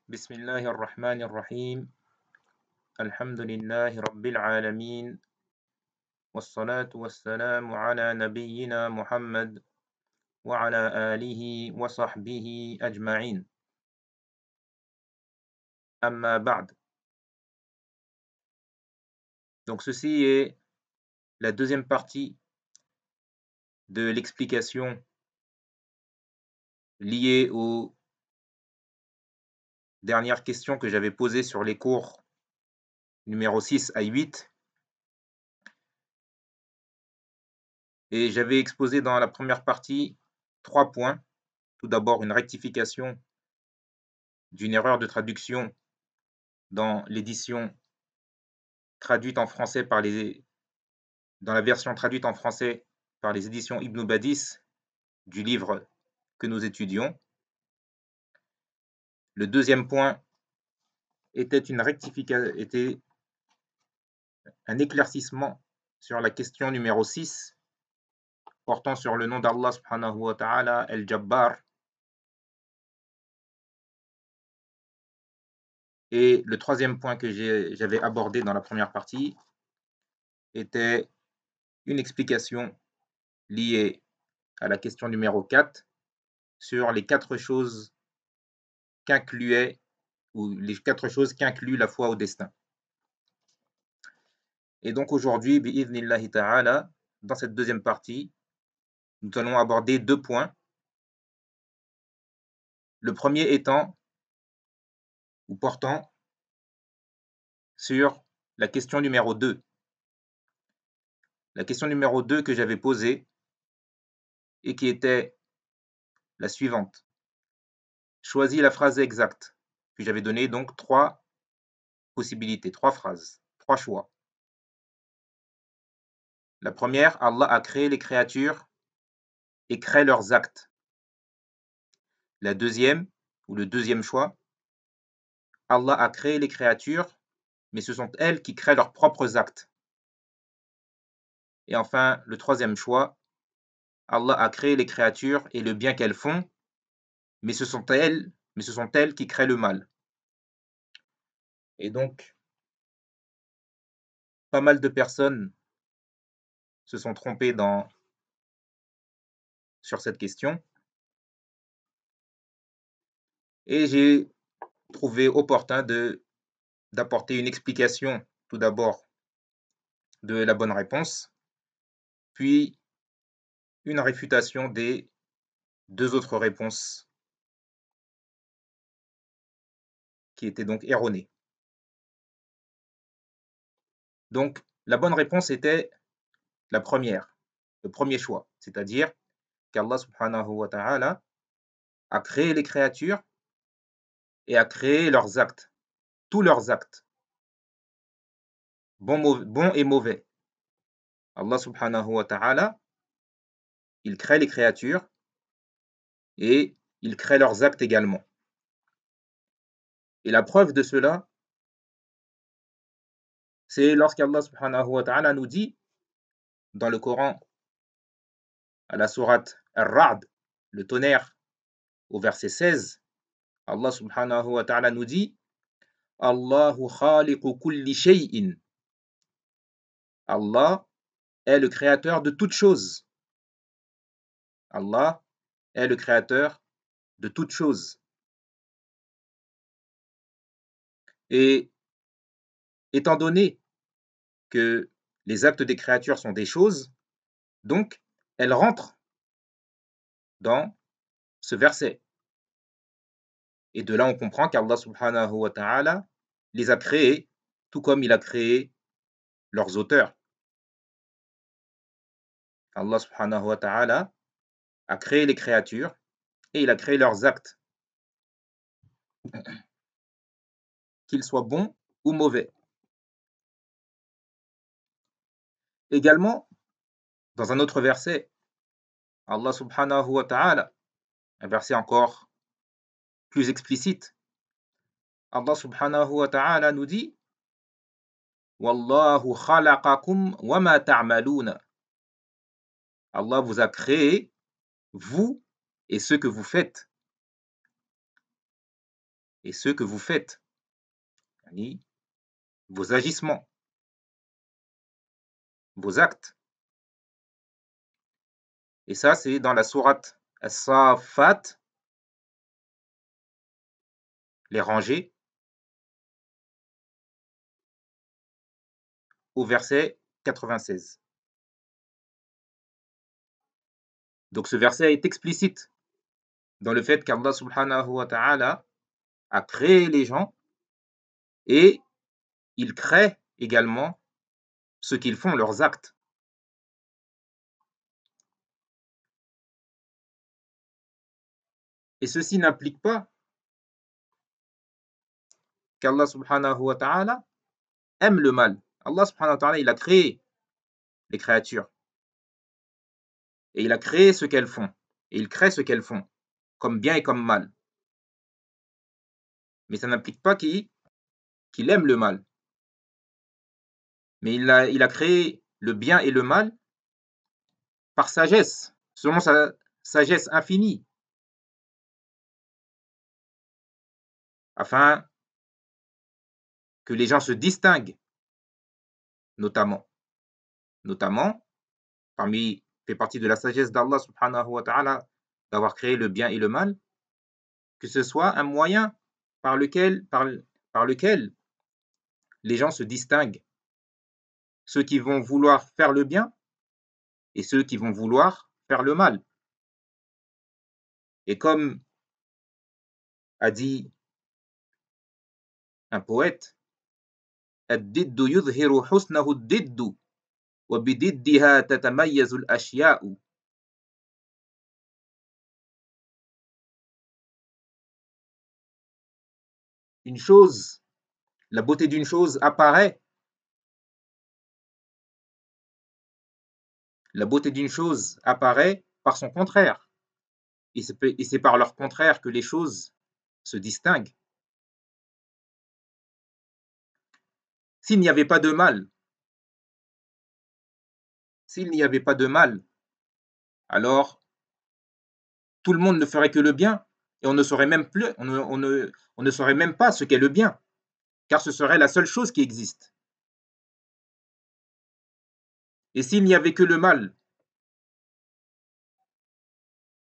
بسم الله الرحمن الرحيم الحمد لله رب العالمين والصلاة والسلام على نبينا محمد وعلى آله وصحبه أجمعين أما بعد. Donc ceci est la deuxième partie de l'explication liée aux dernières questions que j'avais posées sur les cours numéro 6 à 8. Et j'avais exposé dans la première partie 3 points. Tout d'abord, une rectification d'une erreur de traduction dans l'édition traduite en français dans la version traduite en français par les éditions Ibn Badis du livre que nous étudions. Le deuxième point était un éclaircissement sur la question numéro 6 portant sur le nom d'Allah subhanahu wa ta'ala, El-Jabbar. Et le troisième point que j'avais abordé dans la première partie était une explication liée à la question numéro 4 sur les 4 choses qu'inclut la foi au destin. Et donc aujourd'hui, bi'idhnillahi ta'ala, dans cette deuxième partie, nous allons aborder 2 points. Le premier étant, ou portant, sur la question numéro 2. La question numéro 2 que j'avais posée et qui était la suivante. Choisis la phrase exacte. Puis j'avais donné donc 3 possibilités, 3 phrases, 3 choix. La première, Allah a créé les créatures et crée leurs actes. La deuxième, ou le deuxième choix, Allah a créé les créatures, mais ce sont elles qui créent leurs propres actes. Et enfin, le troisième choix, Allah a créé les créatures et le bien qu'elles font, mais ce sont elles qui créent le mal. Et donc, pas mal de personnes se sont trompées sur cette question. Et j'ai trouvé opportun d'apporter une explication, tout d'abord, de la bonne réponse, puis une réfutation des 2 autres réponses qui étaient donc erronées. Donc, la bonne réponse était la première, le premier choix, c'est-à-dire qu'Allah subhanahu wa ta'ala a créé les créatures et a créé leurs actes, tous leurs actes, bons et mauvais. Allah subhanahu wa ta'ala, il crée les créatures et il crée leurs actes également. Et la preuve de cela, c'est lorsqu'Allah subhanahu wa ta'ala nous dit dans le Coran, à la sourate Ar-Ra'd, le tonnerre, au verset 16, Allah subhanahu wa ta'ala nous dit Allahu khaliqu kulli shay'in. Allah est le créateur de toutes choses. Allah est le créateur de toutes choses. Et étant donné que les actes des créatures sont des choses, donc elles rentrent dans ce verset. Et de là, on comprend qu'Allah subhanahu wa ta'ala les a créés, tout comme il a créé leurs auteurs. Allah subhanahu wa ta'ala a créé les créatures et il a créé leurs actes, qu'ils soient bons ou mauvais. Également, dans un autre verset, Allah subhanahu wa ta'ala, un verset encore plus explicite, Allah subhanahu wa ta'ala nous dit Wallahu khalaqakum wa ma ta'maluna. Allah vous a créé, vous et ce que vous faites. et ce que vous faites, yani vos agissements, vos actes. Et ça, c'est dans la sourate As-Saffat, les rangées, au verset 96. Donc ce verset est explicite dans le fait qu'Allah subhanahu wa ta'ala a créé les gens et il crée également ce qu'ils font, leurs actes. Et ceci n'implique pas qu'Allah subhanahu wa ta'ala aime le mal. Allah subhanahu wa ta'ala, il a créé les créatures et il a créé ce qu'elles font et il crée ce qu'elles font, comme bien et comme mal. Mais ça n'implique pas qu'il aime le mal. Mais il a créé le bien et le mal par sagesse, selon sa sagesse infinie, afin que les gens se distinguent, notamment. Notamment, fait partie de la sagesse d'Allah subhanahu wa ta'ala d'avoir créé le bien et le mal, que ce soit un moyen par lequel les gens se distinguent. Ceux qui vont vouloir faire le bien et ceux qui vont vouloir faire le mal. Et comme a dit un poète, الضد يظهر حسنه الضد وبضدها تتميز الأشياء. Une chose, la beauté d'une chose apparaît. La beauté d'une chose apparaît par son contraire. Et c'est par leur contraire que les choses se distinguent. S'il n'y avait pas de mal, s'il n'y avait pas de mal, alors tout le monde ne ferait que le bien et on ne saurait même plus, on ne saurait même pas ce qu'est le bien, car ce serait la seule chose qui existe. Et s'il n'y avait que le mal,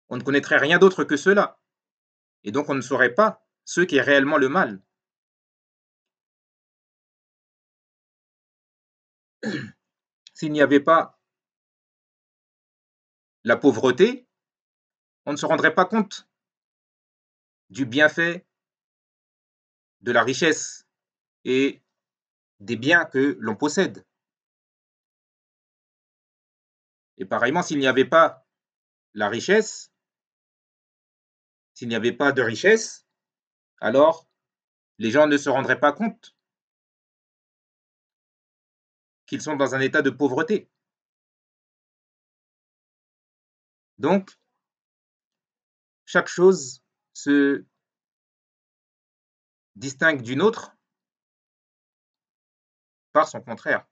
on ne connaîtrait rien d'autre que cela. Et donc on ne saurait pas ce qu'est réellement le mal. S'il n'y avait pas la pauvreté, on ne se rendrait pas compte du bienfait, de la richesse et des biens que l'on possède. Et pareillement, s'il n'y avait pas la richesse, s'il n'y avait pas de richesse, alors les gens ne se rendraient pas compte qu'ils sont dans un état de pauvreté. Donc, chaque chose se distingue d'une autre par son contraire.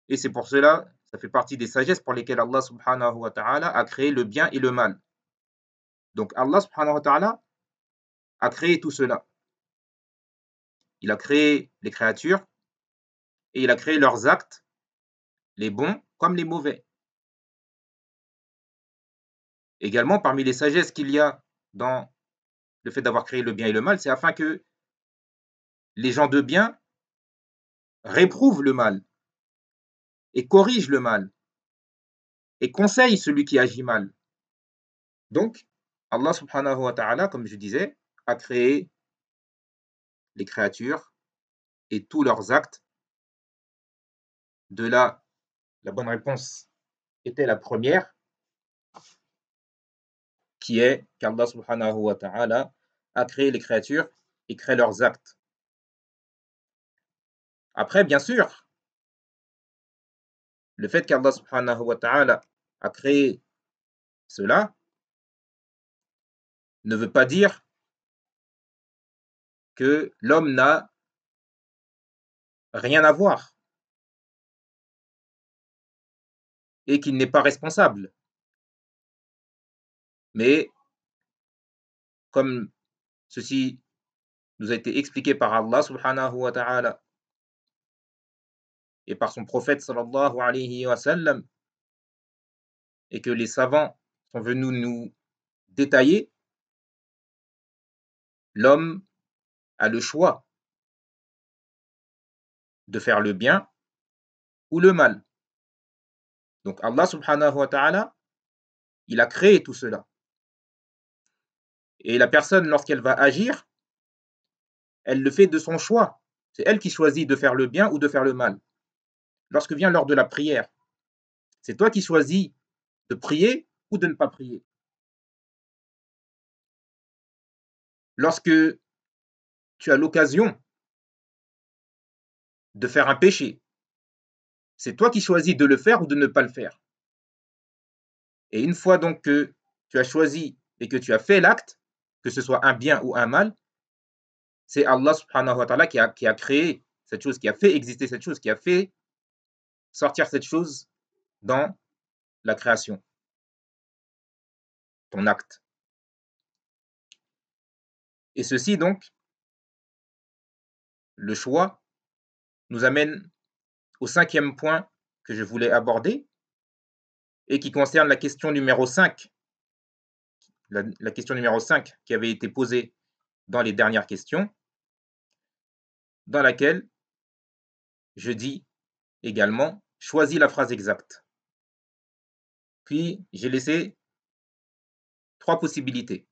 Et c'est pour cela, ça fait partie des sagesses pour lesquelles Allah subhanahu wa ta'ala a créé le bien et le mal. Donc Allah subhanahu wa ta'ala a créé tout cela. Il a créé les créatures et il a créé leurs actes, les bons comme les mauvais. Également, parmi les sagesses qu'il y a dans le fait d'avoir créé le bien et le mal, c'est afin que les gens de bien réprouvent le mal et corrigent le mal et conseillent celui qui agit mal. Donc, Allah subhanahu wa ta'ala, comme je disais, a créé les créatures et tous leurs actes. De là, la bonne réponse était la première, qui est qu'Allah subhanahu wa ta'ala a créé les créatures et crée leurs actes. Après, bien sûr, le fait qu'Allah subhanahu wa ta'ala a créé cela ne veut pas dire que l'homme n'a rien à voir et qu'il n'est pas responsable. Mais comme Ceci nous a été expliqué par Allah subhanahu wa ta'ala et par son prophète sallallahu alayhi wa sallam, et que les savants sont venus nous détailler. L'homme a le choix de faire le bien ou le mal. Donc Allah subhanahu wa ta'ala, il a créé tout cela. Et la personne, lorsqu'elle va agir, elle le fait de son choix. C'est elle qui choisit de faire le bien ou de faire le mal. Lorsque vient l'heure de la prière, c'est toi qui choisis de prier ou de ne pas prier. Lorsque tu as l'occasion de faire un péché, c'est toi qui choisis de le faire ou de ne pas le faire. Et une fois donc que tu as choisi et que tu as fait l'acte, que ce soit un bien ou un mal, c'est Allah subhanahu wa ta'ala qui a créé cette chose, qui a fait exister cette chose, qui a fait sortir cette chose dans la création, ton acte. Et ceci donc, le choix, nous amène au 5e point que je voulais aborder et qui concerne la question numéro 5, la question numéro 5 qui avait été posée dans les dernières questions, dans laquelle je dis également choisis la phrase exacte. Puis j'ai laissé 3 possibilités,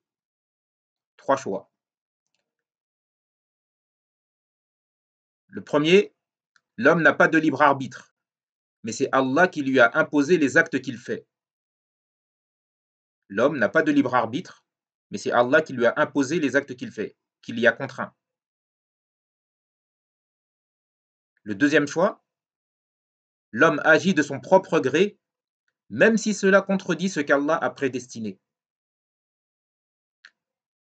3 choix. Le premier, l'homme n'a pas de libre arbitre, mais c'est Allah qui lui a imposé les actes qu'il fait. L'homme n'a pas de libre arbitre, mais c'est Allah qui lui a imposé les actes qu'il fait, qui l'y a contraint. Le deuxième choix, l'homme agit de son propre gré, même si cela contredit ce qu'Allah a prédestiné.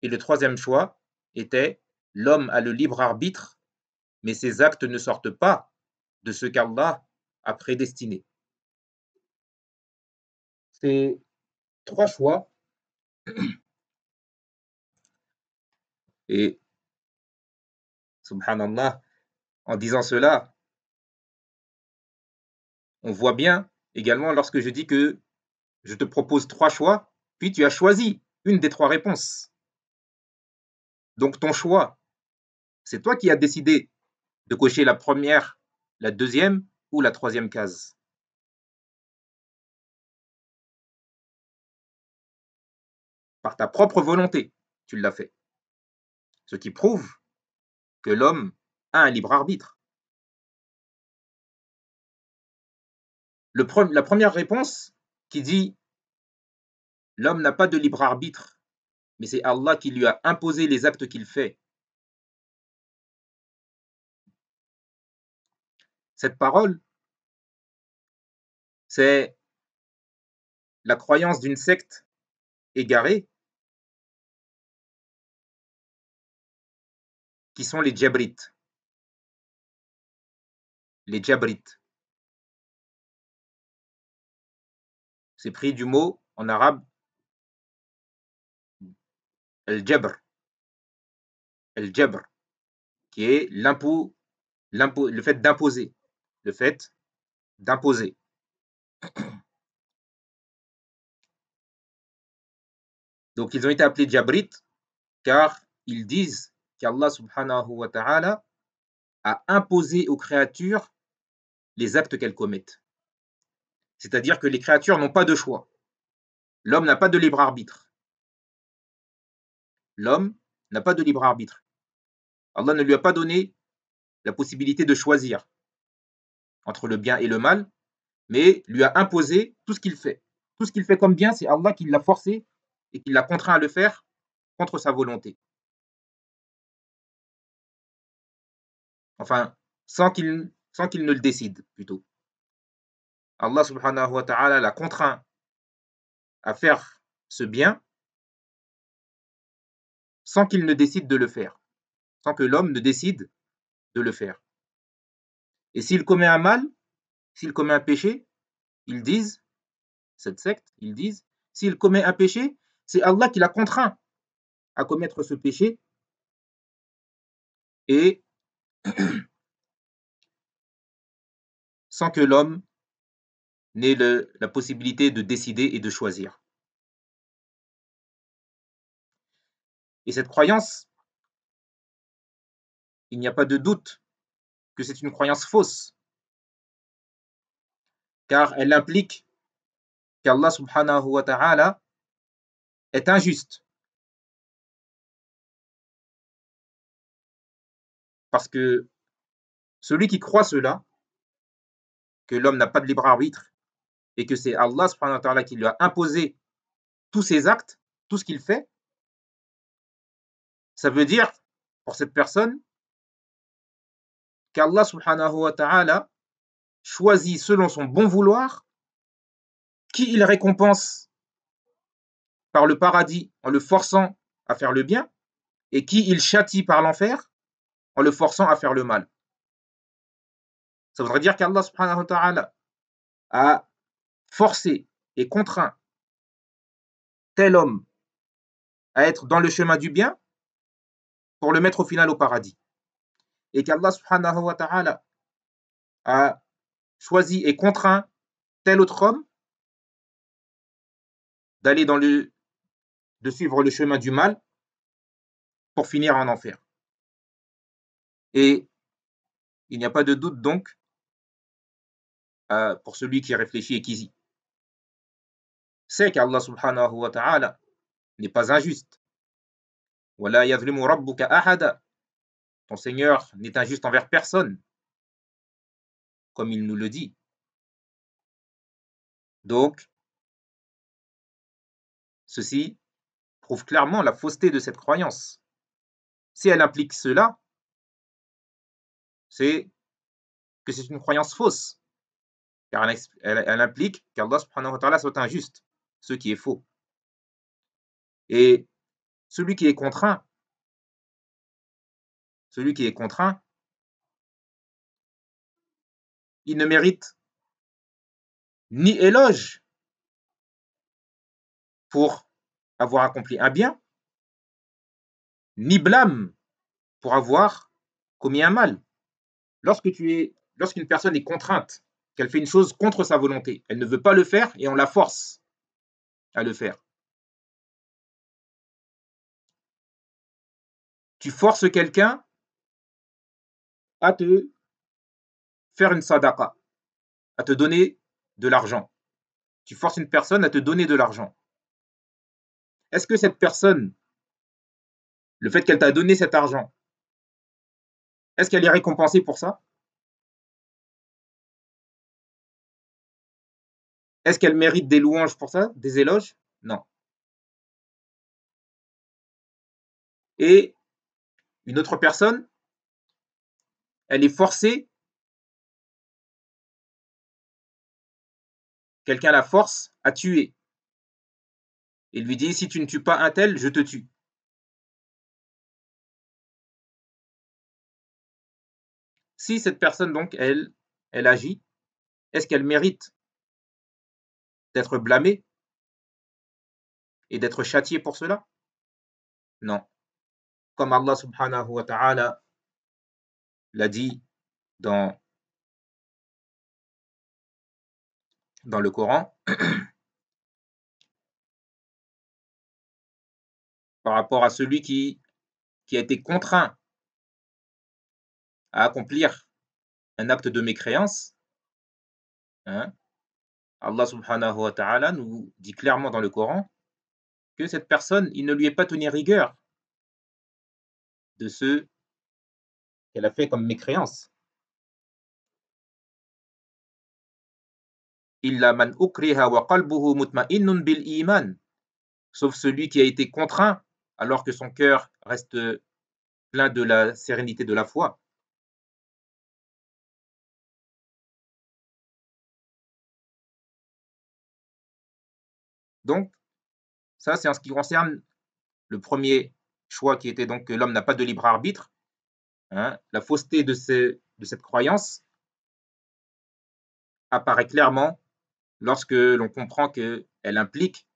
Et le troisième choix était, l'homme a le libre arbitre, mais ses actes ne sortent pas de ce qu'Allah a prédestiné. Ces 3 choix, et subhanallah, en disant cela, on voit bien également lorsque je dis que je te propose 3 choix, puis tu as choisi une des 3 réponses. Donc ton choix, c'est toi qui as décidé de cocher la première, la deuxième ou la troisième case. Par ta propre volonté, tu l'as fait. Ce qui prouve que l'homme a un libre arbitre. La première réponse qui dit l'homme n'a pas de libre arbitre, mais c'est Allah qui lui a imposé les actes qu'il fait. Cette parole, c'est la croyance d'une secte égarée qui sont les Djabrites. Les Djabrites. C'est pris du mot en arabe al-Jabr. Al-Jabr, qui est le fait d'imposer. Le fait d'imposer. Donc ils ont été appelés Djabrites car ils disent qu'Allah subhanahu wa ta'ala a imposé aux créatures les actes qu'elles commettent. C'est-à-dire que les créatures n'ont pas de choix. L'homme n'a pas de libre arbitre. L'homme n'a pas de libre arbitre. Allah ne lui a pas donné la possibilité de choisir entre le bien et le mal, mais lui a imposé tout ce qu'il fait. Tout ce qu'il fait comme bien, c'est Allah qui l'a forcé et qui l'a contraint à le faire contre sa volonté. Enfin, sans qu'il ne le décide, plutôt. Allah subhanahu wa ta'ala l'a contraint à faire ce bien sans qu'il ne décide de le faire, sans que l'homme ne décide de le faire. Et s'il commet un mal, s'il commet un péché, ils disent, cette secte, ils disent, s'il commet un péché, c'est Allah qui l'a contraint à commettre ce péché et sans que l'homme n'ait la possibilité de décider et de choisir. Et cette croyance, il n'y a pas de doute que c'est une croyance fausse, car elle implique qu'Allah subhanahu wa ta'ala est injuste. Parce que celui qui croit cela, que l'homme n'a pas de libre arbitre, et que c'est Allah subhanahu wa ta'ala qui lui a imposé tous ses actes, tout ce qu'il fait, ça veut dire, pour cette personne, qu'Allah subhanahu wa ta'ala choisit selon son bon vouloir qui il récompense par le paradis en le forçant à faire le bien et qui il châtie par l'enfer en le forçant à faire le mal. Ça voudrait dire qu'Allah subhanahu wa ta'ala a forcé et contraint tel homme à être dans le chemin du bien pour le mettre au final au paradis. Et qu'Allah subhanahu wa ta'ala a choisi et contraint tel autre homme d'aller de suivre le chemin du mal pour finir en enfer. Et il n'y a pas de doute donc pour celui qui réfléchit et qui sait qu'Allah subhanahu wa ta'ala n'est pas injuste. وَلَا يَظْلِمُ رَبُّكَ أَحَدًا. Ton Seigneur n'est injuste envers personne, comme il nous le dit. Donc, ceci prouve clairement la fausseté de cette croyance. Si elle implique cela, c'est que c'est une croyance fausse, car elle implique qu'Allah subhanahu wa ta'ala soit injuste, ce qui est faux. Et celui qui est contraint, il ne mérite ni éloge pour avoir accompli un bien, ni blâme pour avoir commis un mal. Lorsqu'une personne est contrainte, qu'elle fait une chose contre sa volonté, elle ne veut pas le faire et on la force à le faire. Tu forces quelqu'un à te faire une sadaqa, à te donner de l'argent. Tu forces une personne à te donner de l'argent. Est-ce que cette personne, le fait qu'elle t'a donné cet argent, est-ce qu'elle est récompensée pour ça? Est-ce qu'elle mérite des louanges pour ça, des éloges? Non. Et une autre personne, elle est forcée, quelqu'un la force à tuer. Et lui dit, si tu ne tues pas un tel, je te tue. Si cette personne, donc, elle agit, est-ce qu'elle mérite d'être blâmée et d'être châtiée pour cela? Non. Comme Allah subhanahu wa ta'ala l'a dit dans, dans le Coran, par rapport à celui qui a été contraint à accomplir un acte de mécréance, hein, Allah subhanahu wa ta'ala nous dit clairement dans le Coran que cette personne, il ne lui est pas tenu rigueur de ce qu'elle a fait comme mécréance. Illa man ukriha wa qalbuhu mutma'innun bil iman. Sauf celui qui a été contraint alors que son cœur reste plein de la sérénité de la foi. Donc, ça, c'est en ce qui concerne le premier choix qui était donc que l'homme n'a pas de libre arbitre. Hein. La fausseté de cette croyance apparaît clairement lorsque l'on comprend qu'elle implique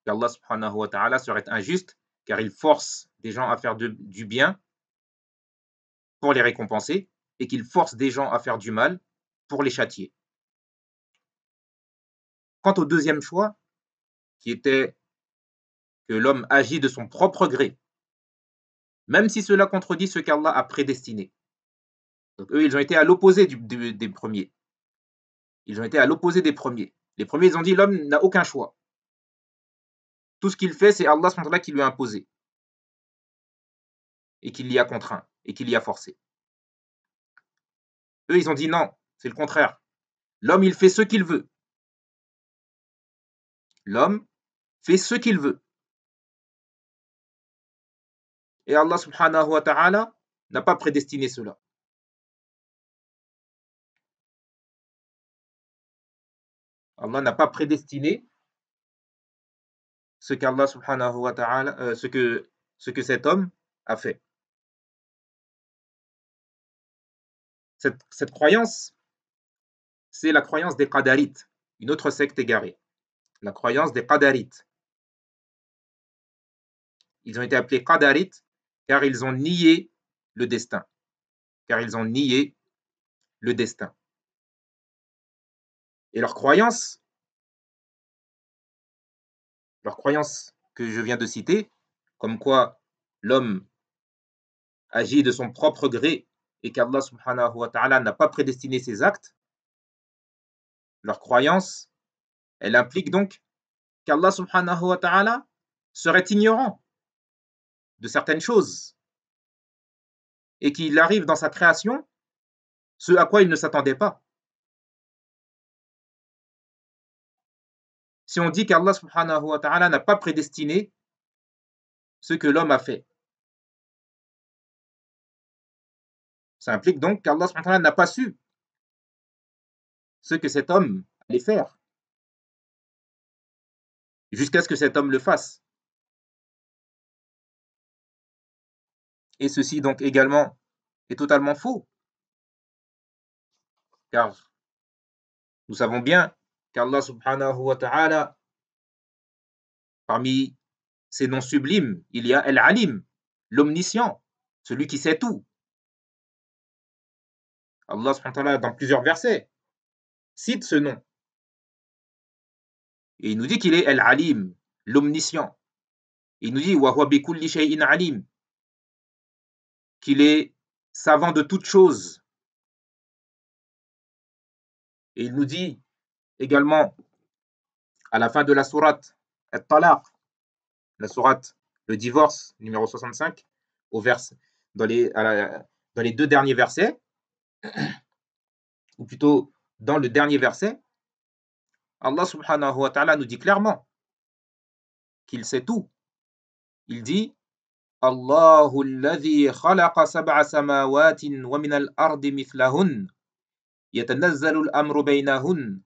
qu'Allah subhanahu wa ta'ala serait injuste car il force des gens à faire du bien pour les récompenser et qu'il force des gens à faire du mal pour les châtier. Quant au deuxième choix, qui était que l'homme agit de son propre gré, même si cela contredit ce qu'Allah a prédestiné. Donc eux, ils ont été à l'opposé des premiers. Ils ont été à l'opposé des premiers. Les premiers, ils ont dit l'homme n'a aucun choix. Tout ce qu'il fait, c'est Allah qui lui a imposé et qui l'y a contraint et qui l'y a forcé. Eux, ils ont dit non, c'est le contraire. L'homme, il fait ce qu'il veut. L'homme fait ce qu'il veut. Et Allah subhanahu wa ta'ala n'a pas prédestiné cela. Allah n'a pas prédestiné ce qu'Allah subhanahu wa ta'ala, ce que cet homme a fait. Cette croyance, c'est la croyance des Qadarites, une autre secte égarée. La croyance des Qadarites. Ils ont été appelés Qadarites car ils ont nié le destin. Car ils ont nié le destin. Et leur croyance que je viens de citer, comme quoi l'homme agit de son propre gré et qu'Allah subhanahu wa ta'ala n'a pas prédestiné ses actes, leur croyance, elle implique donc qu'Allah subhanahu wa ta'ala serait ignorant de certaines choses et qu'il arrive dans sa création ce à quoi il ne s'attendait pas. Si on dit qu'Allah subhanahu wa ta'ala n'a pas prédestiné ce que l'homme a fait, ça implique donc qu'Allah subhanahu wa ta'ala n'a pas su ce que cet homme allait faire jusqu'à ce que cet homme le fasse. Et ceci donc également est totalement faux, car nous savons bien qu'Allah subhanahu wa ta'ala, parmi ses noms sublimes, il y a Al-Alim, l'omniscient, celui qui sait tout. Allah subhanahu wa ta'ala, dans plusieurs versets, cite ce nom. Et il nous dit qu'il est Al-Alim, l'omniscient. Il nous dit wa huwa bi kulli shay'in alim, qu'il est savant de toutes choses. Et il nous dit également à la fin de la sourate At-Talaq, la sourate le divorce numéro 65, dans les deux derniers versets, ou plutôt dans le dernier verset, Allah subhanahu wa ta'ala nous dit clairement qu'il sait tout. Il dit Allahu alladhi khalaqa sab'a samawati wa min al-ardi mithlahun yatanazzalu al-amru baynahun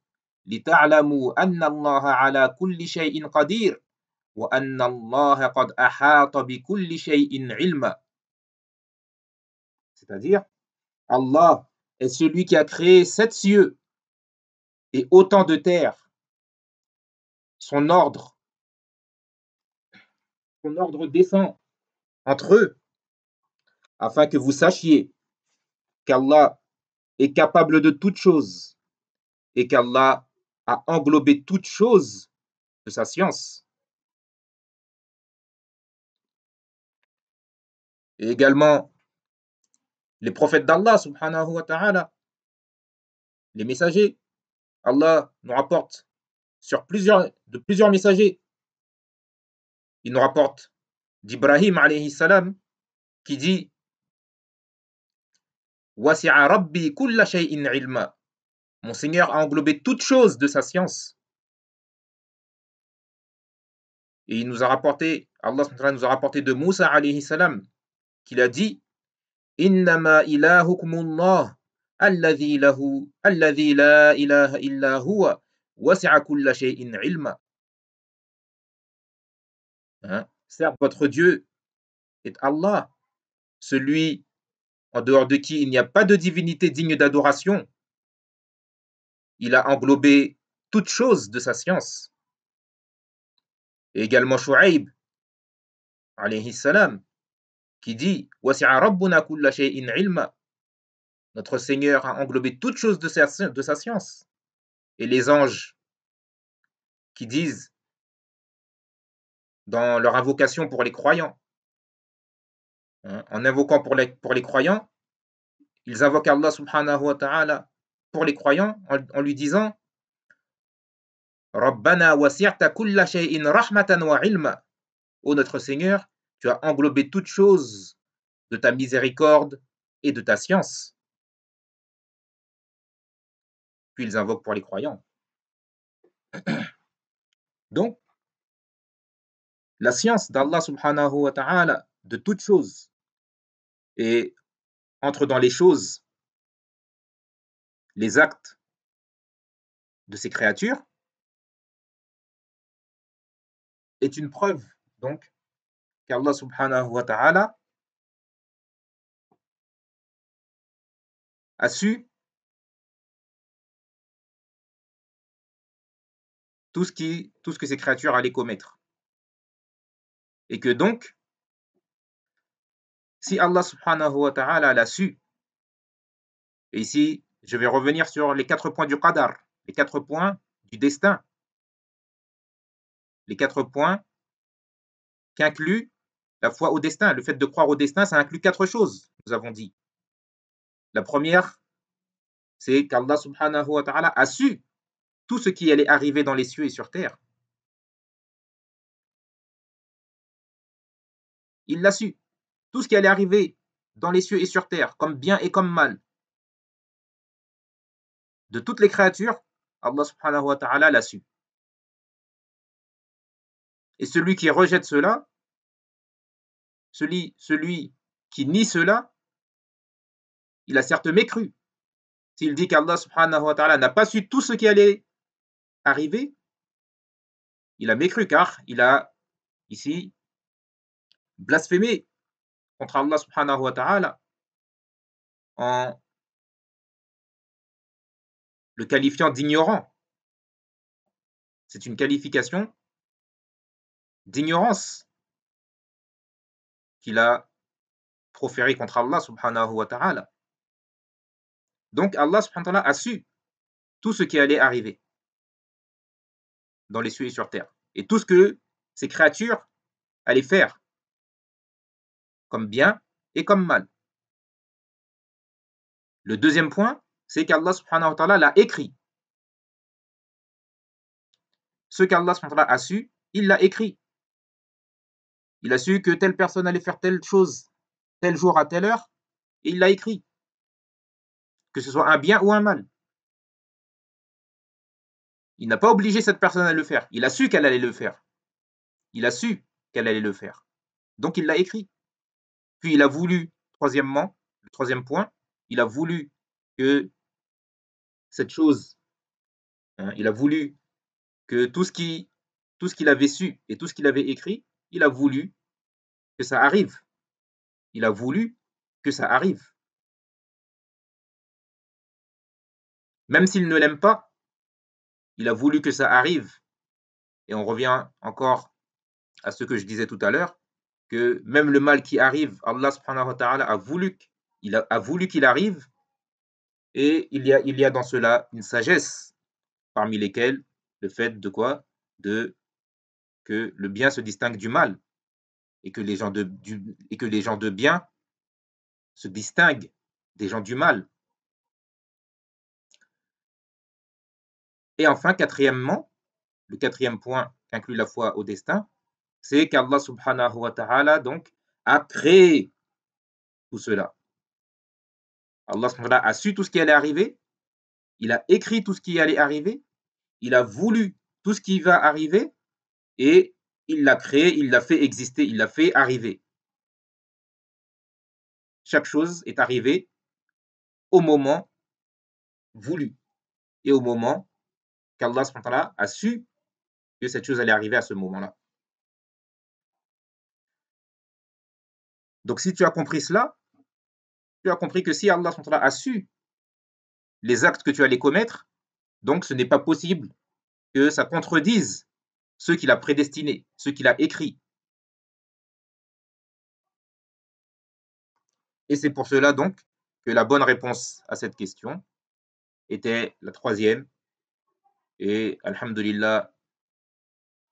lita'lamu anna Allah ala kulli shay'in qadir wa anna Allah qad ahata bi kulli shay'in ilma. C'est-à-dire, Allah est celui qui a créé 7 cieux et autant de terres. Son ordre descend entre eux afin que vous sachiez qu'Allah est capable de toutes choses et qu'Allah a englobé toutes choses de sa science. Et également, les prophètes d'Allah, subhanahu wa ta'ala, les messagers, Allah nous rapporte de plusieurs messagers. Il nous rapporte d'Ibrahim alayhi salam qui dit Wasi'a Rabbi kulla shay'in ilma. Mon Seigneur a englobé toutes choses de sa science. Et il nous a rapporté, Allah nous a rapporté de Moussa alayhi salam qu'il a dit Innama ilahukumullah alladhi la ilaha illa huwa wasi'a kulla shay'in ilma. Certes, votre Dieu est Allah, celui en dehors de qui il n'y a pas de divinité digne d'adoration. Il a englobé toutes choses de sa science. Et également Shu'aib, alayhi salam, qui dit « Wasi'a rabbuna kulla shay'in ilma » Notre Seigneur a englobé toute chose de sa science. Et les anges qui disent dans leur invocation pour les croyants, hein, en invoquant pour les croyants, ils invoquent Allah subhanahu wa ta'ala pour les croyants en lui disant Rabbana wasi'ta kulla shay'in rahmatan wa ilma. Ô notre Seigneur, tu as englobé toute chose de ta miséricorde et de ta science. Puis ils invoquent pour les croyants. Donc, la science d'Allah subhanahu wa ta'ala de toute chose et entre dans les choses, les actes de ces créatures, est une preuve donc qu'Allah subhanahu wa ta'ala a su tout ce que ces créatures allaient commettre. Et que donc, si Allah subhanahu wa ta'ala l'a su, et ici, je vais revenir sur les 4 points du qadar, les 4 points du destin, les 4 points qu'inclut la foi au destin. Le fait de croire au destin, ça inclut 4 choses, nous avons dit. La première, c'est qu'Allah subhanahu wa ta'ala a su tout ce qui allait arriver dans les cieux et sur terre. Il l'a su. Tout ce qui allait arriver dans les cieux et sur terre, comme bien et comme mal, de toutes les créatures, Allah subhanahu wa ta'ala l'a su. Et celui qui rejette cela, celui qui nie cela, il a certes mécru. S'il dit qu'Allah subhanahu wa ta'ala n'a pas su tout ce qui allait arriver, il a mécru car il a ici blasphémé contre Allah subhanahu wa ta'ala en le qualifiant d'ignorant. C'est une qualification d'ignorance qu'il a proférée contre Allah subhanahu wa ta'ala. Donc Allah subhanahu wa ta'ala a su tout ce qui allait arriver dans les cieux et sur terre. Et tout ce que ces créatures allaient faire, comme bien et comme mal. Le deuxième point, c'est qu'Allah subhanahu wa ta'ala l'a écrit. Ce qu'Allah subhanahu wa ta'ala a su, il l'a écrit. Il a su que telle personne allait faire telle chose, tel jour à telle heure, et il l'a écrit. Que ce soit un bien ou un mal. Il n'a pas obligé cette personne à le faire. Il a su qu'elle allait le faire. Il a su qu'elle allait le faire. Donc il l'a écrit. Puis il a voulu, troisièmement, le troisième point, il a voulu que cette chose, hein, il a voulu que tout ce qu'il avait su et tout ce qu'il avait écrit, il a voulu que ça arrive. Il a voulu que ça arrive. Même s'il ne l'aime pas, il a voulu que ça arrive. Et on revient encore à ce que je disais tout à l'heure, que même le mal qui arrive, Allah subhanahu wa ta'ala a voulu qu'il arrive, et il y a dans cela une sagesse, parmi lesquelles le fait de quoi? Que le bien se distingue du mal, et que les gens de bien se distinguent des gens du mal. Et enfin, quatrièmement, le quatrième point qu'inclut la foi au destin, c'est qu'Allah subhanahu wa ta'ala donc a créé tout cela. Allah subhanahu wa ta'ala a su tout ce qui allait arriver, il a écrit tout ce qui allait arriver, il a voulu tout ce qui va arriver, et il l'a créé, il l'a fait exister, il l'a fait arriver. Chaque chose est arrivée au moment voulu et au moment qu'Allah subhanahu wa ta'ala a su que cette chose allait arriver à ce moment-là. Donc si tu as compris cela, tu as compris que si Allah subhanahu wa ta'ala a su les actes que tu allais commettre, donc ce n'est pas possible que ça contredise ceux qu'il a prédestinés, ceux qu'il a écrits. Et c'est pour cela donc que la bonne réponse à cette question était la troisième. Et alhamdulillah,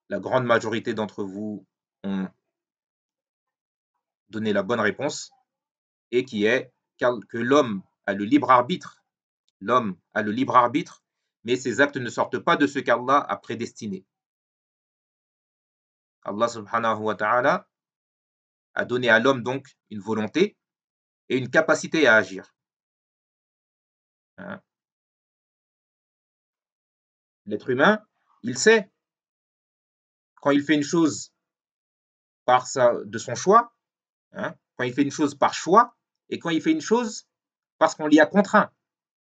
la grande majorité d'entre vous ont donné la bonne réponse, et qui est que l'homme a le libre arbitre. L'homme a le libre arbitre, mais ses actes ne sortent pas de ce qu'Allah a prédestiné. Allah subhanahu wa ta'ala a donné à l'homme donc une volonté et une capacité à agir. Hein. L'être humain, il sait quand il fait une chose de son choix, hein, quand il fait une chose par choix, et quand il fait une chose parce qu'on l'y a contraint,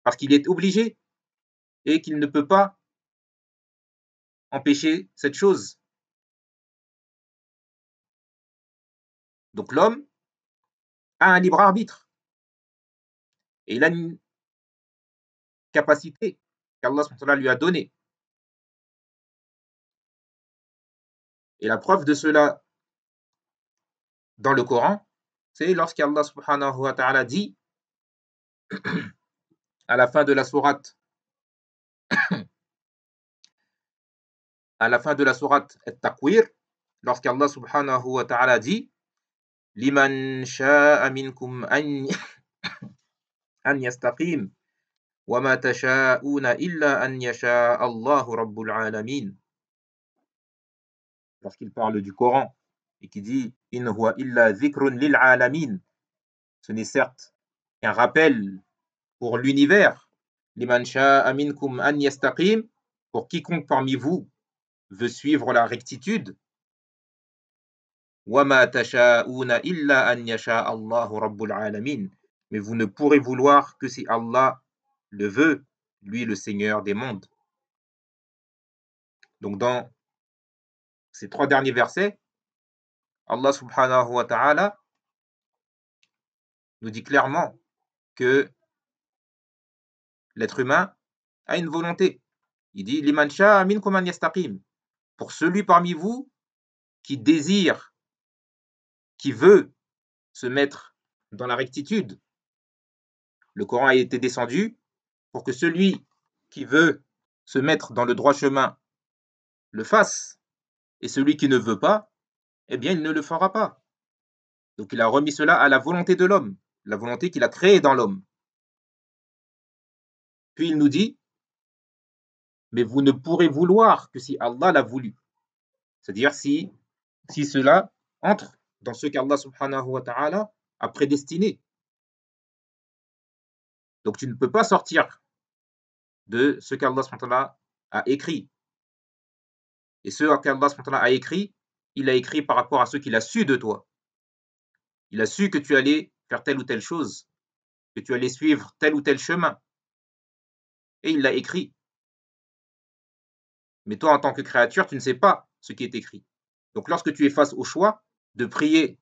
parce qu'il est obligé et qu'il ne peut pas empêcher cette chose. Donc l'homme a un libre arbitre et il a une capacité qu'Allah lui a donnée. Et la preuve de cela dans le Coran, c'est lorsqu'Allah subhanahu wa ta'ala dit à la fin de la sourate At-Takwir, lorsqu'Allah subhanahu wa ta'ala dit liman sha'a minkum an yastaqim wa ma tasha'una illa an yasha Allahu rabbul alamin. Lorsqu'il parle du Coran et qui dit in huwa illa dhikrun lil alamin, ce n'est certes qu'un rappel pour l'univers. Liman sha'a minkum an yastaqim, pour quiconque parmi vous veut suivre la rectitude. وَمَا تَشَاءُونَ إِلَّا أَنْ يَشَاءَ اللَّهُ رَبُّ الْعَالَمِينَ. Mais vous ne pourrez vouloir que si Allah le veut, lui le Seigneur des mondes. Donc dans ces trois derniers versets, Allah subhanahu wa ta'ala nous dit clairement que l'être humain a une volonté. Il dit liman sha'a minkum an yastaqim, pour celui parmi vous qui désire, qui veut se mettre dans la rectitude. Le Coran a été descendu pour que celui qui veut se mettre dans le droit chemin le fasse, et celui qui ne veut pas, eh bien, il ne le fera pas. Donc il a remis cela à la volonté de l'homme, la volonté qu'il a créée dans l'homme. Puis il nous dit, mais vous ne pourrez vouloir que si Allah l'a voulu. C'est-à-dire si cela entre dans ce qu'Allah subhanahu wa ta'ala a prédestiné. Donc tu ne peux pas sortir de ce qu'Allah subhanahu wa ta'ala a écrit. Et ce qu'Allah subhanahu wa ta'ala a écrit, il a écrit par rapport à ce qu'il a su de toi. Il a su que tu allais faire telle ou telle chose, que tu allais suivre tel ou tel chemin. Et il l'a écrit. Mais toi, en tant que créature, tu ne sais pas ce qui est écrit. Donc lorsque tu es face au choix de prier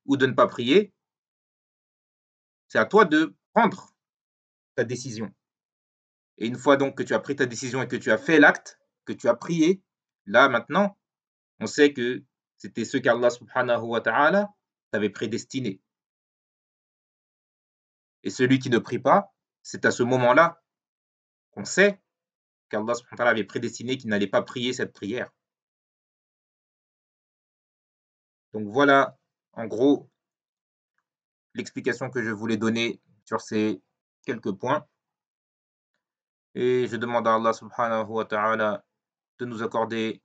ou de ne pas prier, c'est à toi de prendre ta décision. Et une fois donc que tu as pris ta décision et que tu as fait l'acte, que tu as prié, là maintenant, on sait que c'était ce qu'Allah subhanahu wa ta'ala t'avait prédestiné. Et celui qui ne prie pas, c'est à ce moment-là qu'on sait qu'Allah subhanahu wa ta'ala avait prédestiné qu'il n'allait pas prier cette prière. Donc voilà, en gros, l'explication que je voulais donner sur ces quelques points. Et je demande à Allah subhanahu wa ta'ala de nous accorder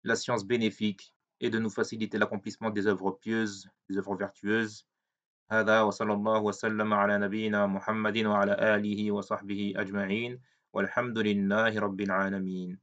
la science bénéfique et de nous faciliter l'accomplissement des œuvres pieuses, des œuvres vertueuses. هذا وصلى الله وسلم على نبينا محمد وعلى آله وصحبه أجمعين والحمد لله رب العالمين.